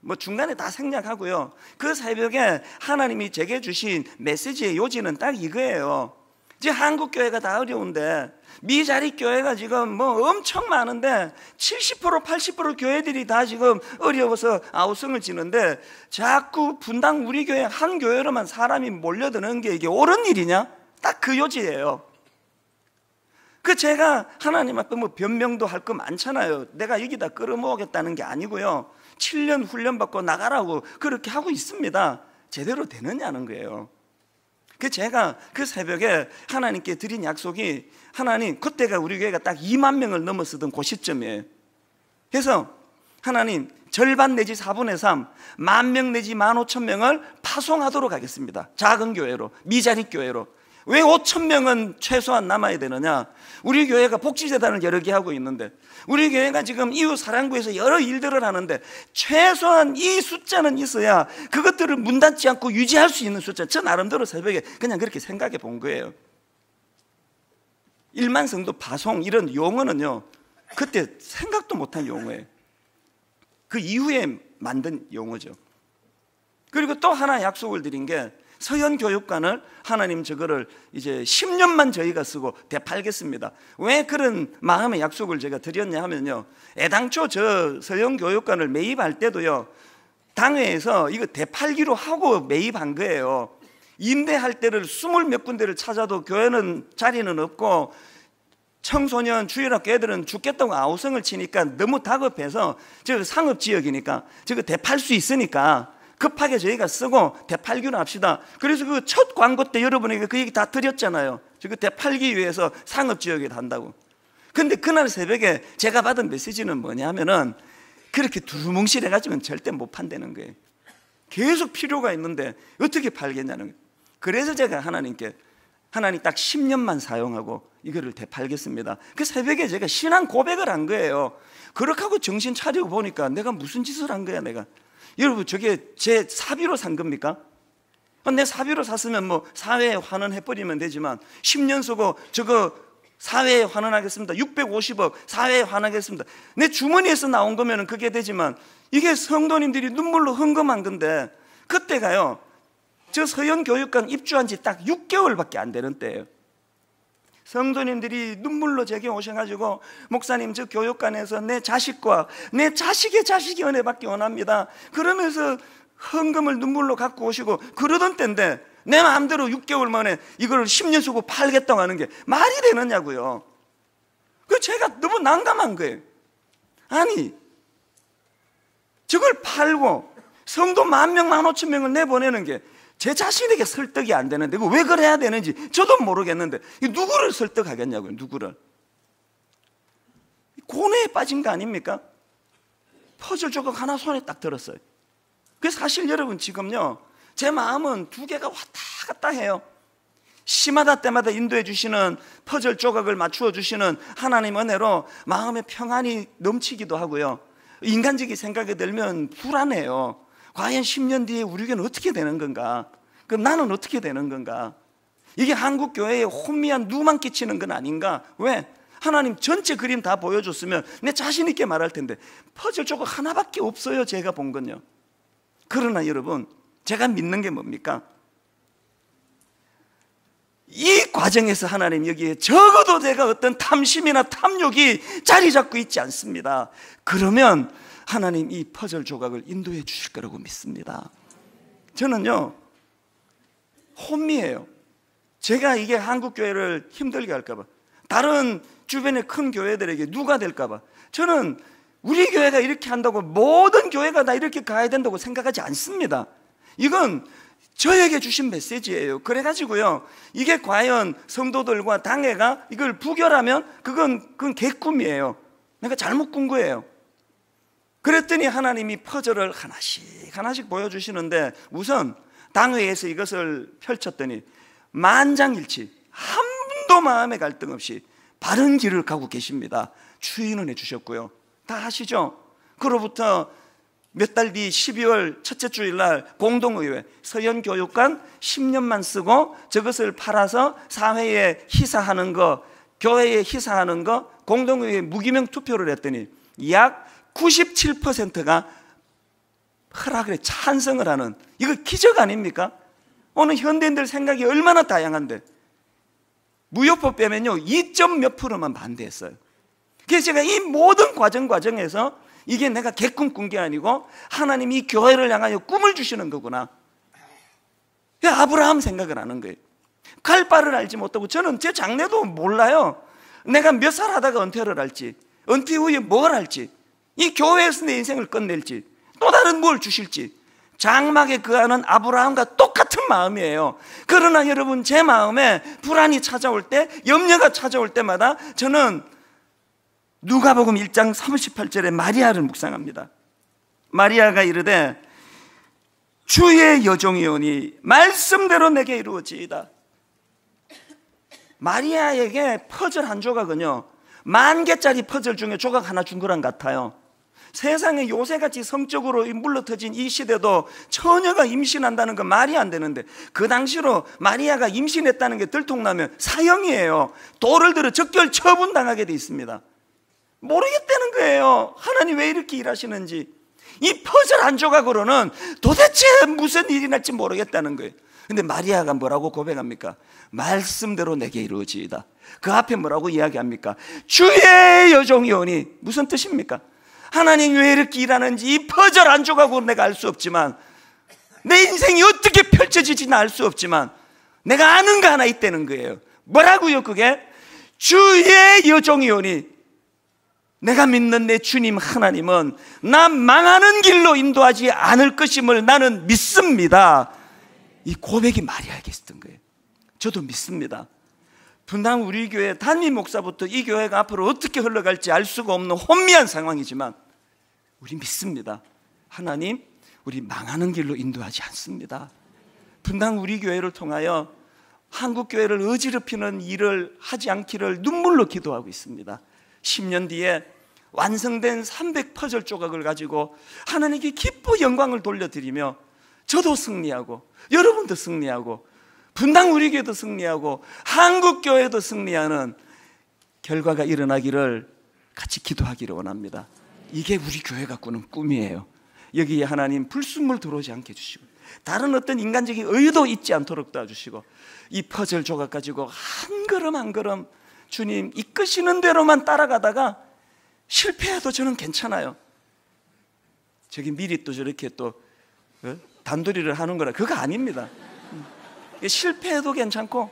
뭐 중간에 다 생략하고요, 그 새벽에 하나님이 제게 주신 메시지의 요지는 딱 이거예요. 지금 한국 교회가 다 어려운데, 미자립 교회가 지금 뭐 엄청 많은데 70% 80% 교회들이 다 지금 어려워서 아우성을 지는데, 자꾸 분당 우리 교회 한 교회로만 사람이 몰려드는 게 이게 옳은 일이냐? 딱 그 요지예요. 그 제가 하나님 앞에 뭐 변명도 할 거 많잖아요. 내가 여기다 끌어모으겠다는 게 아니고요, 7년 훈련받고 나가라고 그렇게 하고 있습니다. 제대로 되느냐는 거예요. 그 제가 그 새벽에 하나님께 드린 약속이, 하나님, 그때가 우리 교회가 딱 2만 명을 넘어서던 그 시점이에요. 그래서 하나님, 절반 내지 4분의 3, 10,000명 내지 15,000명을 파송하도록 하겠습니다. 작은 교회로, 미자립 교회로. 왜 5,000명은 최소한 남아야 되느냐? 우리 교회가 복지재단을 여러 개 하고 있는데, 우리 교회가 지금 이웃사랑구에서 여러 일들을 하는데 최소한 이 숫자는 있어야 그것들을 문 닫지 않고 유지할 수 있는 숫자. 저 나름대로 새벽에 그냥 그렇게 생각해 본 거예요. 1만 성도 파송 이런 용어는요, 그때 생각도 못한 용어예요. 그 이후에 만든 용어죠. 그리고 또 하나 약속을 드린 게 서현교육관을 하나님 저거를 이제 10년만 저희가 쓰고 되팔겠습니다. 왜 그런 마음의 약속을 제가 드렸냐 하면요, 애당초 저 서현교육관을 매입할 때도요, 당회에서 이거 되팔기로 하고 매입한 거예요. 임대할 때를 20몇 군데를 찾아도 교회는 자리는 없고 청소년 주일학교 애들은 죽겠다고 아우성을 치니까 너무 다급해서 저 상업지역이니까 저거 되팔 수 있으니까 급하게 저희가 쓰고 되팔기로 합시다. 그래서 그 첫 광고 때 여러분에게 그 얘기 다 드렸잖아요. 저거 되팔기 위해서 상업지역에 단다고. 근데 그날 새벽에 제가 받은 메시지는 뭐냐 하면은 그렇게 두루뭉실해가지고는 절대 못 판다는 거예요. 계속 필요가 있는데 어떻게 팔겠냐는 거예요. 그래서 제가 하나님께 하나님 딱 10년만 사용하고 이거를 되팔겠습니다. 그 새벽에 제가 신앙 고백을 한 거예요. 그렇게 하고 정신 차리고 보니까 내가 무슨 짓을 한 거야 내가. 여러분 저게 제 사비로 산 겁니까? 내 사비로 샀으면 뭐 사회에 환원해버리면 되지만 10년 쓰고 저거 사회에 환원하겠습니다. 650억 사회에 환원하겠습니다. 내 주머니에서 나온 거면 그게 되지만 이게 성도님들이 눈물로 헌금한 건데 그때가요, 저 서현교육관 입주한 지 딱 6개월밖에 안 되는 때예요. 성도님들이 눈물로 제게 오셔가지고 목사님 저 교육관에서 내 자식과 내 자식의 자식이 은혜 받기 원합니다. 그러면서 헌금을 눈물로 갖고 오시고 그러던 때인데 내 마음대로 6개월 만에 이걸 10년 쓰고 팔겠다고 하는 게 말이 되느냐고요. 그 제가 너무 난감한 거예요. 아니 저걸 팔고 성도 10,000명 15,000명을 내보내는 게 제 자신에게 설득이 안 되는데 왜 그래야 되는지 저도 모르겠는데 누구를 설득하겠냐고요. 누구를. 고뇌에 빠진 거 아닙니까? 퍼즐 조각 하나 손에 딱 들었어요. 그래서 사실 여러분 지금요 제 마음은 두 개가 왔다 갔다 해요. 시마다 때마다 인도해 주시는 퍼즐 조각을 맞추어 주시는 하나님 은혜로 마음의 평안이 넘치기도 하고요, 인간적인 생각이 들면 불안해요. 과연 10년 뒤에 우리 교회는 어떻게 되는 건가? 그럼 나는 어떻게 되는 건가? 이게 한국 교회에 혼미한 누만 끼치는 건 아닌가? 왜? 하나님 전체 그림 다 보여줬으면 내 자신 있게 말할 텐데 퍼즐 조각 하나밖에 없어요. 제가 본 건요. 그러나 여러분 제가 믿는 게 뭡니까? 이 과정에서 하나님 여기에 적어도 제가 어떤 탐심이나 탐욕이 자리 잡고 있지 않습니다. 그러면 하나님 이 퍼즐 조각을 인도해 주실 거라고 믿습니다. 저는요 혼미해요. 제가 이게 한국교회를 힘들게 할까 봐, 다른 주변의 큰 교회들에게 누가 될까 봐, 저는 우리 교회가 이렇게 한다고 모든 교회가 다 이렇게 가야 된다고 생각하지 않습니다. 이건 저에게 주신 메시지예요. 그래가지고요 이게 과연 성도들과 당회가 이걸 부결하면 그건 개꿈이에요. 내가 잘못 꾼 거예요. 그랬더니 하나님이 퍼즐을 하나씩 하나씩 보여주시는데 우선 당회에서 이것을 펼쳤더니 만장일치 한 분도 마음의 갈등 없이 바른 길을 가고 계십니다. 추인은 해주셨고요. 다 아시죠? 그로부터 몇 달 뒤 12월 첫째 주일날 공동의회 서현교육관 10년만 쓰고 저것을 팔아서 사회에 희사하는 거, 교회에 희사하는 거 공동의회 무기명 투표를 했더니 약 97%가 허락을 찬성을 하는, 이거 기적 아닙니까? 오늘 현대인들 생각이 얼마나 다양한데 무효법 빼면요 2몇 %만 반대했어요. 그래서 제가 이 모든 과정에서 이게 내가 개꿈 꾼 게 아니고 하나님이 이 교회를 향하여 꿈을 주시는 거구나. 아브라함 생각을 하는 거예요. 갈 바를 알지 못하고, 저는 제 장래도 몰라요. 내가 몇 살 하다가 은퇴를 할지, 은퇴 후에 뭘 할지, 이 교회에서 내 인생을 끝낼지, 또 다른 뭘 주실지. 장막에 거하는 아브라함과 똑같은 마음이에요. 그러나 여러분 제 마음에 불안이 찾아올 때, 염려가 찾아올 때마다 저는 누가복음 1장 38절에 마리아를 묵상합니다. 마리아가 이르되 주의 여종이오니 말씀대로 내게 이루어지이다. 마리아에게 퍼즐 한 조각은요 10,000개짜리 퍼즐 중에 조각 하나 준 거랑 같아요. 세상에 요새같이 성적으로 물러터진 이 시대도 처녀가 임신한다는 건 말이 안 되는데, 그 당시로 마리아가 임신했다는 게 들통나면 사형이에요. 돌을 들어 적결 처분당하게 돼 있습니다. 모르겠다는 거예요. 하나님 왜 이렇게 일하시는지. 이 퍼즐 한 조각으로는 도대체 무슨 일이 날지 모르겠다는 거예요. 근데 마리아가 뭐라고 고백합니까? 말씀대로 내게 이루어지이다. 그 앞에 뭐라고 이야기합니까? 주의 여종이오니. 무슨 뜻입니까? 하나님 왜 이렇게 일하는지 이 퍼즐 한 조각으로 내가 알 수 없지만, 내 인생이 어떻게 펼쳐지지는 알 수 없지만 내가 아는 거 하나 있다는 거예요. 뭐라고요 그게? 주의 여종이오니. 내가 믿는 내 주님 하나님은 나 망하는 길로 인도하지 않을 것임을 나는 믿습니다. 이 고백이 마리아에게 있었던 거예요. 저도 믿습니다. 분당 우리 교회 담임 목사부터 이 교회가 앞으로 어떻게 흘러갈지 알 수가 없는 혼미한 상황이지만 우리 믿습니다. 하나님, 우리 망하는 길로 인도하지 않습니다. 분당 우리 교회를 통하여 한국 교회를 어지럽히는 일을 하지 않기를 눈물로 기도하고 있습니다. 10년 뒤에 완성된 300 퍼즐 조각을 가지고 하나님께 기뻐 영광을 돌려드리며 저도 승리하고 여러분도 승리하고 분당 우리 교회도 승리하고 한국 교회도 승리하는 결과가 일어나기를 같이 기도하기를 원합니다. 이게 우리 교회가 꾸는 꿈이에요. 여기에 하나님 불순물 들어오지 않게 해주시고 다른 어떤 인간적인 의도 있지 않도록 도와주시고 이 퍼즐 조각 가지고 한 걸음 한 걸음 주님 이끄시는 대로만 따라가다가 실패해도 저는 괜찮아요. 저기 미리 또 저렇게 또 단도리를 하는 거라 그거 아닙니다. 실패해도 괜찮고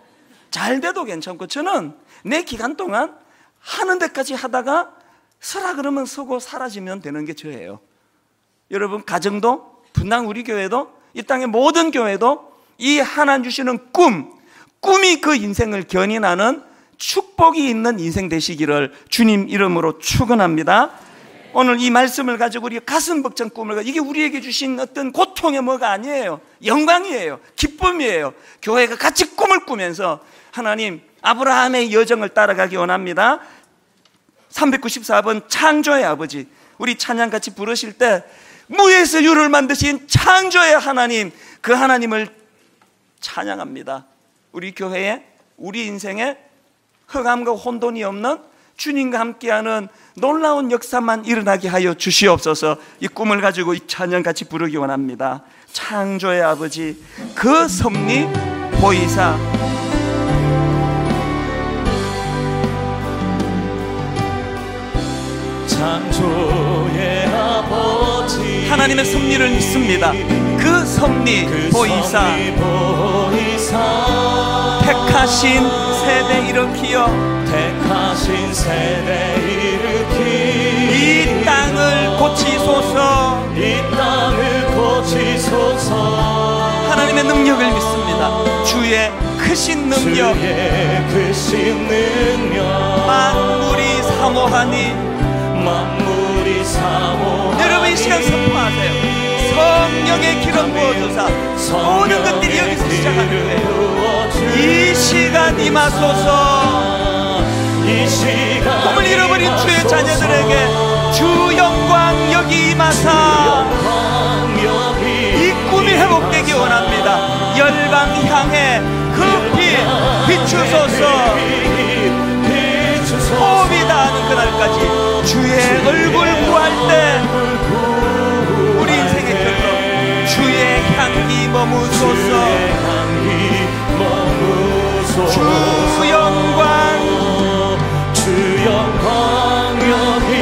잘 돼도 괜찮고 저는 내 기간 동안 하는 데까지 하다가 서라 그러면 서고 사라지면 되는 게 저예요. 여러분 가정도 분당 우리 교회도 이 땅의 모든 교회도 이 하나님 주시는 꿈이 그 인생을 견인하는 축복이 있는 인생 되시기를 주님 이름으로 축원합니다. 오늘 이 말씀을 가지고 우리 가슴 벅찬 꿈을 가지고 이게 우리에게 주신 어떤 고통의 뭐가 아니에요. 영광이에요. 기쁨이에요. 교회가 같이 꿈을 꾸면서 하나님 아브라함의 여정을 따라가기 원합니다. 394번 창조의 아버지, 우리 찬양 같이 부르실 때 무에서 유를 만드신 창조의 하나님, 그 하나님을 찬양합니다. 우리 교회에 우리 인생에 흑암과 혼돈이 없는 주님과 함께하는 놀라운 역사만 일어나게 하여 주시옵소서. 이 꿈을 가지고 이 찬양 같이 부르기 원합니다. 창조의 아버지, 그 섭리 보이사. 창조의 아버지, 하나님의 섭리를 믿습니다. 그 섭리 보이사, 택하신 세대 일으키어 택하신 세대 일으키 이 땅을 고치소서. 이 땅을 고치소서. 하나님의 능력을 믿습니다. 주의 크신 능력, 주의 크신 능력, 만물이 사모하니. 만물이 사모하니. 여러분 이 시간 선포하세요. 성령의 기름 부어주사. 모든 것들이 여기서 시작하는 거예요. 이 시간 임하소서. 이 시간 꿈을 잃어버린 주의 자녀들에게 주 영광 여기 임하사 이 꿈이 회복되기 원합니다. 열방 향해 그 빛 비추소서. 호흡이 닿는 그날까지 주의 얼굴 구할 때 우리 인생의 결론 주의 향기 머무소서. 주 영광 여기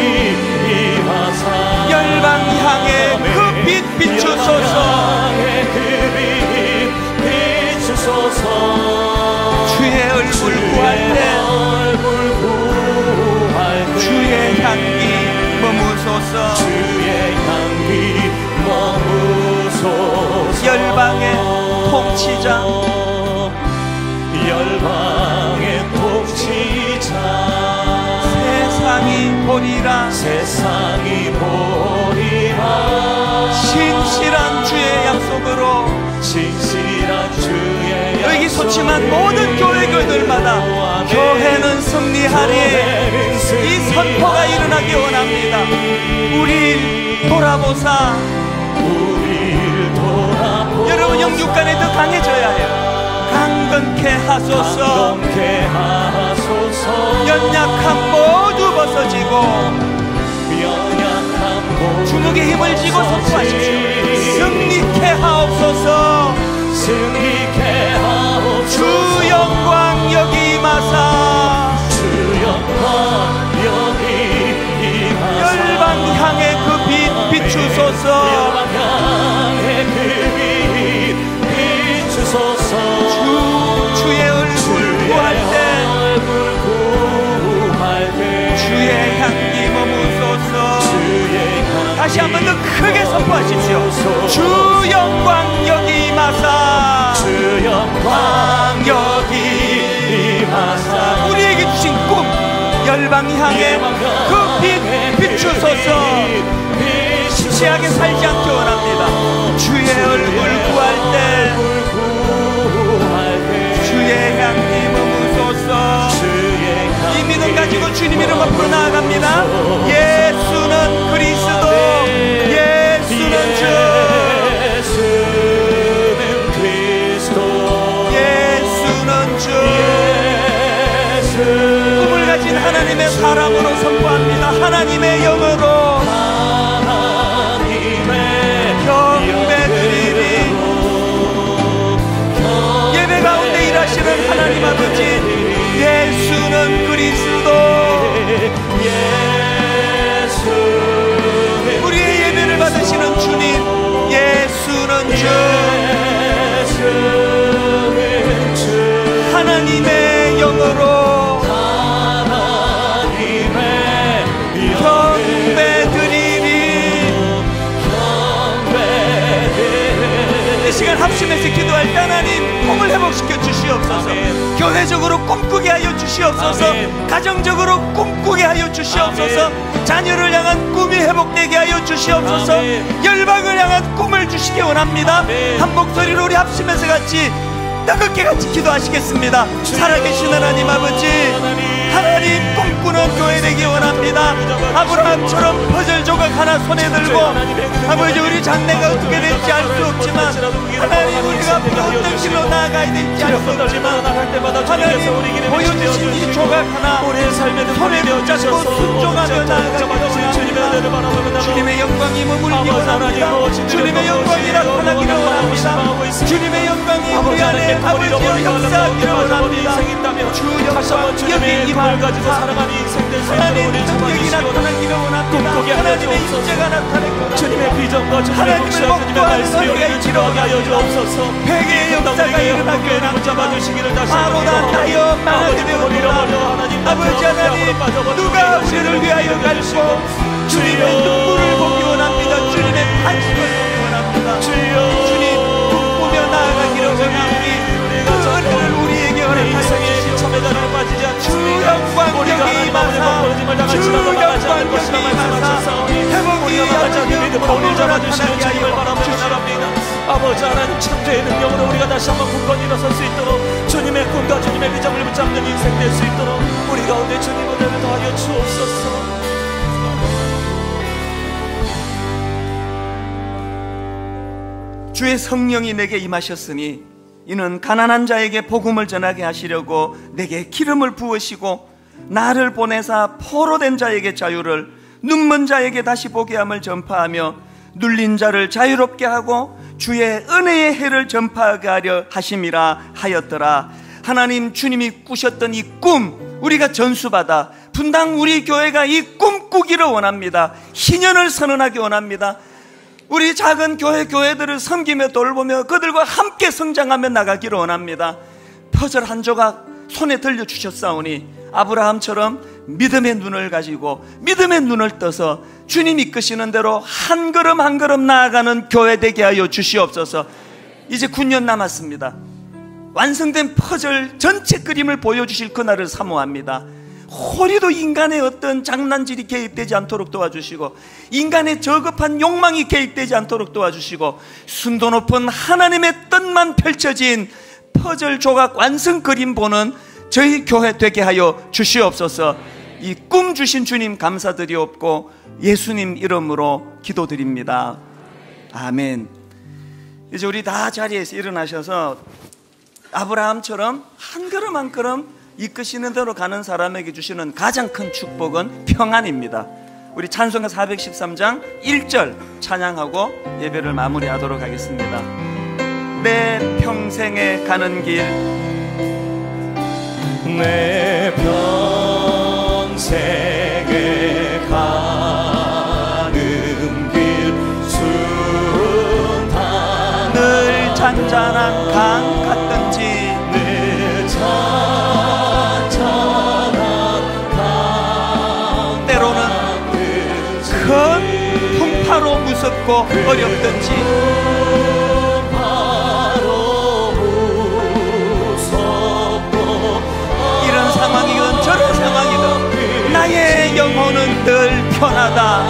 임하사 열방 향해 그 빛 비추소서. 주의 얼굴 구할 때 주의 향기 머무소서. 주의 향기 머무소서. 열방의 통치자, 열방의 통치자, 세상이 보리라. 세상이 보리라. 신실한 주의 약속으로 신실한 주의 의기소침한 모든 교회 교회들마다 교회는 승리하리. 이 선포가 일어나기 원합니다. 우릴 돌아보사. 여러분 영육간에 더 강해져야 해요. 강건케 하소서. 연약함 모두 벗어지고 힘을 지고 선포하십시오. 승리케 하옵소서. 승리케 하옵소서. 주 영광 여기 임하사. 주 영광 여기 임하사. 열방 향해 그 빛 비추소서. 열방 향해 그 빛 비추소서. 주의 얼굴 구할 때 주의 향기 머무소서. 다시 한 번 더 크게 선포하십시오. 주 영광 여기 임하사. 주 영광 여기 임하사. 우리에게 주신 꿈 열방 향해 그 빛 비추소서. 시시하게 살지 않기 원합니다. 주의 얼굴 구할 때 주의 향기 머무소서. 이 믿음 가지고 주님 이름 앞으로 나아갑니다. 예수는 그리스도. 예수는 주. 예수는 그리스도. 예수는 주. 꿈을 가진 하나님의 사람으로 선포합니다. 하나님의 영으로 경배드리리. 예배 가운데 일하시는 하나님 아버지, 예수는 그리스도. 우리의 예배를 받으시는 주님, 예수는 주. 하나님의 영으로 이 시간 합심해서 기도할 때 하나님 꿈을 회복시켜 주시옵소서. 교회적으로 꿈꾸게 하여 주시옵소서. 가정적으로 꿈꾸게 하여 주시옵소서. 자녀를 향한 꿈이 회복되게 하여 주시옵소서. 열방을 향한 꿈을 주시기 원합니다. 한 목소리로 우리 합심해서 같이 뜨겁게 같이 기도하시겠습니다. 살아계신 하나님 아버지, 하나님 꿈꾸는 교회 되기 원합니다. 아브라함처럼 퍼즐 조각 하나 손에 들고, 아버지 우리 장래가 어떻게 될지 알 수 없지만, 하나님 우리가 앞으로 어떤 길로 나아가야 될지 알 수 없지만, 하나님 보여주신 이 조각 하나 손에 붙잡고 순종하며 나아가기를 원합니다. 주님의 영광이 머물기 원합니다. 주님의 영광이 나타나기를 원합니다. 주님의 영광이 우리 안에 아버지여 역사하기를 원합니다. 주 영광 여기 임하사. 하나님 능력이 나타나기를 원합니다. 하나님의 인재가 나타나기를 원합니다. 주님의 비전과 주님의 하나님을 먹고하는 너희가 있기를 원합니다. 회개의 역사가 일어나기를 원합니다. 바로나 따여 말하기를 아버지 하나님, 누가 우리를 위하여 갈고 주님의 눈물을 보기 원합니다. 주님의 반식을 보기 원합니다. 주님 꿈꾸며 나아가기를 원합니다. 그 은혜를 우리에게 허락하여 주시옵소서. 주 영광 여기 임하사. 주 영광 여기 임하사. 회복이 여전히 몸을 나타나게 하여 주시옵소서. 아버지 하나님, 창조의 능력으로 우리가 다시 한번 굳건히 일어설 수 있도록, 주님의 꿈과 주님의 비전을 붙잡는 인생 될 수 있도록 우리 가운데 주님 은혜를 더하여 주옵소서. 주의 성령이 내게 임하셨으니 이는 가난한 자에게 복음을 전하게 하시려고 내게 기름을 부으시고, 나를 보내사 포로된 자에게 자유를, 눈먼 자에게 다시 보게 함을 전파하며, 눌린 자를 자유롭게 하고 주의 은혜의 해를 전파하게 하려 하심이라 하였더라. 하나님, 주님이 꾸셨던 이 꿈 우리가 전수받아 분당 우리 교회가 이 꿈 꾸기를 원합니다. 희년을 선언하기 원합니다. 우리 작은 교회들을 섬기며 돌보며 그들과 함께 성장하며 나가기를 원합니다. 퍼즐 한 조각 손에 들려주셨사오니 아브라함처럼 믿음의 눈을 가지고 믿음의 눈을 떠서 주님 이끄시는 대로 한 걸음 한 걸음 나아가는 교회 되게 하여 주시옵소서. 이제 9년 남았습니다. 완성된 퍼즐 전체 그림을 보여주실 그날을 사모합니다. 호리도 인간의 어떤 장난질이 개입되지 않도록 도와주시고, 인간의 저급한 욕망이 개입되지 않도록 도와주시고, 순도 높은 하나님의 뜻만 펼쳐진 퍼즐 조각 완성 그림 보는 저희 교회 되게 하여 주시옵소서. 이 꿈 주신 주님 감사드리옵고 예수님 이름으로 기도드립니다. 아멘. 이제 우리 다 자리에서 일어나셔서 아브라함처럼 한 걸음 한 걸음 이끄시는 대로 가는 사람에게 주시는 가장 큰 축복은 평안입니다. 우리 찬송가 413장 1절 찬양하고 예배를 마무리하도록 하겠습니다. 내 평생에 가는 길, 내 평생에 가는 길 순탄 늘 잔잔한 강 같든지 늘 잔잔한 강 때로는 큰 풍파로 무섭고 어렵든지 이런 상황이든 저런 상황이든 나의 영혼은 늘 편하다.